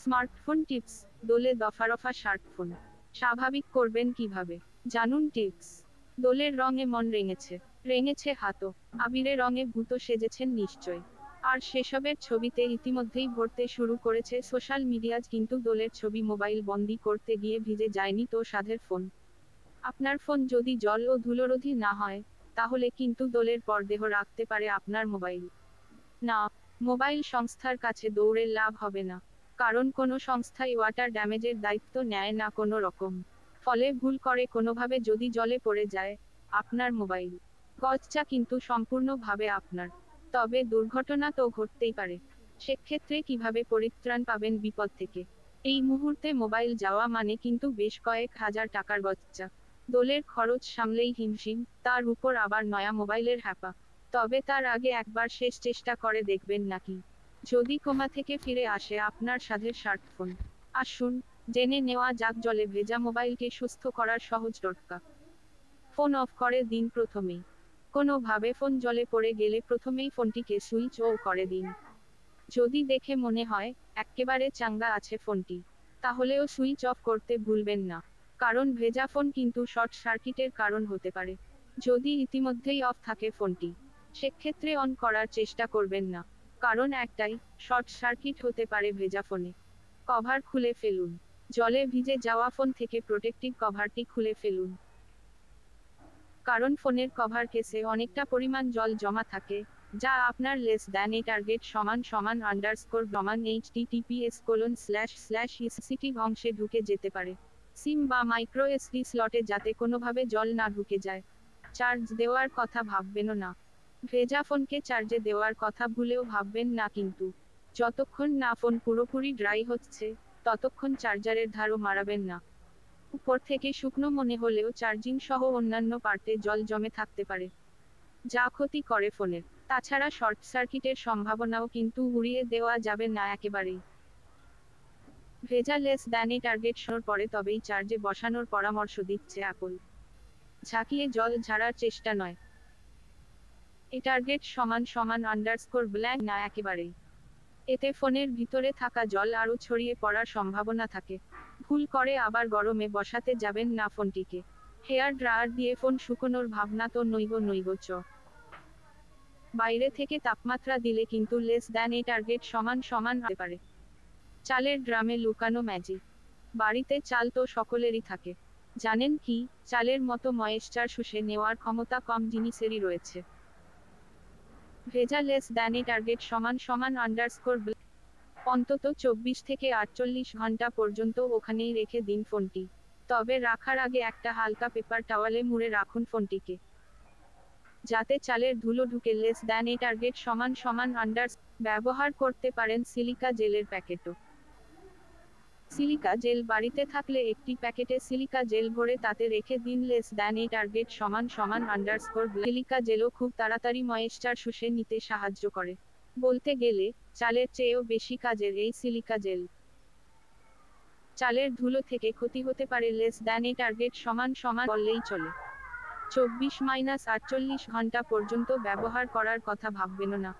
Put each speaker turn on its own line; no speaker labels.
Smartphone tips. দোলে দফা রফা স্মার্টফোন স্বাভাবিক করবেন কিভাবে, জানুন টিপস। দোলের রঙে মন রেঙেছে, রেঙেছে হাতও, আবিরে রঙে ভূত সেজেছেন নিশ্চয়। আর সেসবের ছবিতে ইতিমধ্যেই ভরতে শুরু করেছে সোশ্যাল মিডিয়াজ, কিন্তু দোলের ছবি মোবাইল বন্দি করতে গিয়ে ভিজে যায়নি তো সাধের ফোন। আপনার ফোন যদি জল ও ধুলোরোধী না হয়, তাহলে কিন্তু দোলের পর দেহ রাখতে পারে আপনার মোবাইল। না, মোবাইল সংস্থার কাছে দৌড়ে লাভ হবে না। কারণ কোনো সংস্থাই ওয়াটার ড্যামেজের দায়িত্ব নেয় না কোনো রকম। ফলে ভুল করে কোনোভাবে যদি জলে পড়ে যায় আপনার মোবাইল, গজটা কিন্তু সম্পূর্ণভাবে আপনার। তবে দুর্ঘটনা তো ঘটতেই পারে। সেক্ষেত্রে কিভাবে পরিত্রাণ পাবেন বিপদ থেকে? এই মুহূর্তে মোবাইল যাওয়া মানে কিন্তু বেশ কয়েক হাজার টাকার গচ্চা। দোলের খরচ সামলেই হিমশিম, তার উপর আবার নয়া মোবাইলের হ্যাপা। তবে তার আগে একবার শেষ চেষ্টা করে দেখবেন নাকি, যদি কোমা থেকে ফিরে আসে আপনার সাধের স্মার্টফোন। আসুন জেনে নেওয়া যাক জলে ভেজা মোবাইলকে সুস্থ করার সহজ টোটকা। ফোন অফ করে দিন প্রথমেই। কোনোভাবে ফোন জলে পড়ে গেলে প্রথমেই ফোনটিকে সুইচ অফ করে দিন। যদি দেখে মনে হয় এক্কেবারে চাঙ্গা আছে ফোনটি, তাহলেও সুইচ অফ করতে ভুলবেন না। কারণ ভেজা ফোন কিন্তু শর্ট সার্কিটের কারণ হতে পারে। যদি ইতিমধ্যেই অফ থাকে ফোনটি, সেক্ষেত্রে অন করার চেষ্টা করবেন না। কারণ একটাই শর্ট সার্কিট হতে পারে ভেজা ফোনে। কভার খুলে ফেলুন। জলে ভিজে যাওয়া ফোন থেকে প্রোটেক্টিভ কভারটি খুলে ফেলুন। কারণ ফোনের কভার কেসে অনেকটা পরিমাণ জল জমা থাকে, যা আপনার less than a target https://ectv অংশে ঢুকে যেতে পারে। সিম বা মাইক্রো এসডি স্লটে যাতে কোনোভাবে জল না ঢুকে যায়। চার্জ দেওয়ার কথা ভাববেনও না। ভেজা ফোনকে চার্জে দেওয়ার কথা ভুলেও ভাববেন না কিন্তু। যতক্ষণ না ফোন পুরোপুরি ড্রাই হচ্ছে, ততক্ষণ চার্জারের ধারও মারাবেন না। উপর থেকে শুকনো মনে হলেও চার্জিং সহ অন্যান্য পার্টে জল জমে থাকতে পারে, যা ক্ষতি করে ফোনের। তাছাড়া শর্ট সার্কিটের সম্ভাবনাও কিন্তু উড়িয়ে দেওয়া যাবে না একেবারেই। ভেজা লেস দ্যান এ টার্গেট শোর পরে তবেই চার্জে বসানোর পরামর্শ দিচ্ছে অ্যাপল। ঝাঁকিয়ে জল ঝাড়ার চেষ্টা নয়। এ টার্গেট _ব্ল্যাঙ্ক না একেবারেই। এতে ফোনের ভিতরে থাকা জল আরও ছড়িয়ে পড়ার সম্ভাবনা থাকে। ভুল করে আবার গরমে বসাতে যাবেন না ফোনটিকে। হেয়ার ড্রায়ার দিয়ে ফোন শুকোনোর ভাবনা তো নইব চ। বাইরে থেকে তাপমাত্রা দিলে কিন্তু লেস দ্যান এ টার্গেট হতে পারে। চালের ড্রামে লুকানো ম্যাজিক। বাড়িতে চাল তো সকলেরই থাকে। জানেন কি, চালের মতো ময়েশ্চার শুষে নেওয়ার ক্ষমতা কম জিনিসেরই রয়েছে। ভেজা লেস দ্যান এ টার্গেট অন্তত 24 থেকে 48 ঘন্টা পর্যন্ত ওখানেই রেখে দিন ফোনটি। তবে রাখার আগে একটা হালকা পেপার টাওয়ালে মুড়ে রাখুন ফোনটিকে, যাতে চালের ধুলো ঢুকে লেস দ্যান এ টার্গেট ব্যবহার করতে পারেন সিলিকা জেলের প্যাকেটও। সিলিকা জেল বাড়িতে থাকলে একটি প্যাকেটে সিলিকা জেল ভরে তাতে রেখে দিন less than a target silica জেলও খুব তাড়াতাড়ি ময়েশ্চার শুষে নিতে সাহায্য করে। বলতে গেলে চালের চেয়েও বেশি কাজের এই সিলিকা জেল। চালের ধুলো থেকে ক্ষতি হতে পারে লেস দ্যান এ টার্গেট বললেই চলে। 24-48 ঘন্টা পর্যন্ত ব্যবহার করার কথা ভাববেনও না।